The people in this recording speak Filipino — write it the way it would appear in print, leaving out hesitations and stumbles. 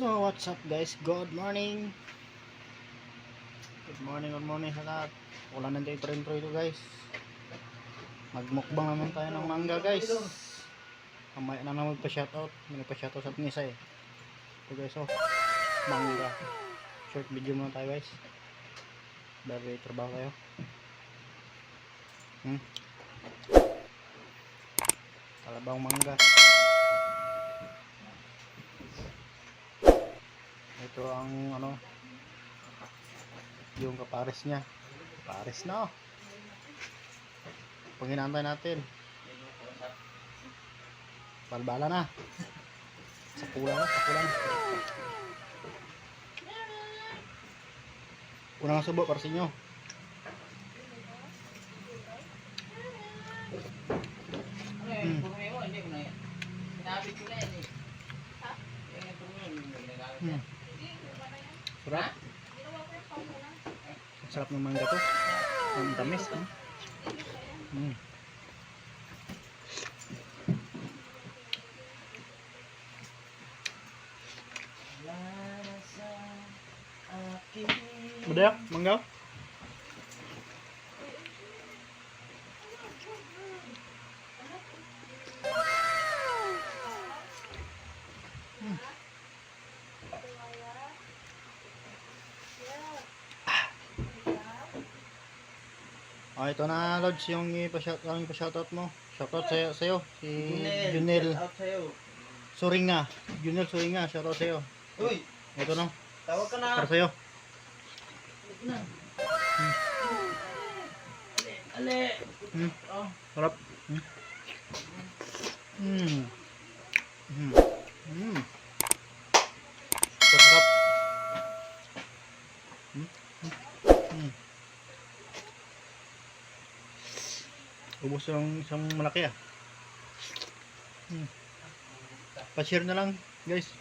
So what's up guys, good morning. Good morning sa lahat. Wala nang day intro ito guys. Magmukbang naman tayo ng mangga guys. Mamaya na naman magpa-shoutout. May nagpa-shoutout sa Tinisa eh. Ito guys, oh, mangga. Short video muna tayo guys. Bago trabaho tayo. Kalabang mangga. Ito ang ano, yung kapares niya. Kapares na, oh. Pag hinantay natin, balbala na. Sapulan na, sapulan. Unang subo para sa inyo. Sarap. Sarap ng mangga to. Ang tamis. Udah, mangga. Oh, ito na Lods, yung ipa-shoutout mo. Shoutout sa'yo, si Junel Suringa. Junel Suringa, shoutout sa'yo. Uy, ito no. tawag ka na. Para sa'yo. Ale. Oh, sarap. Sarap. Ubus yung isang malaki ah. Pa-share na lang guys.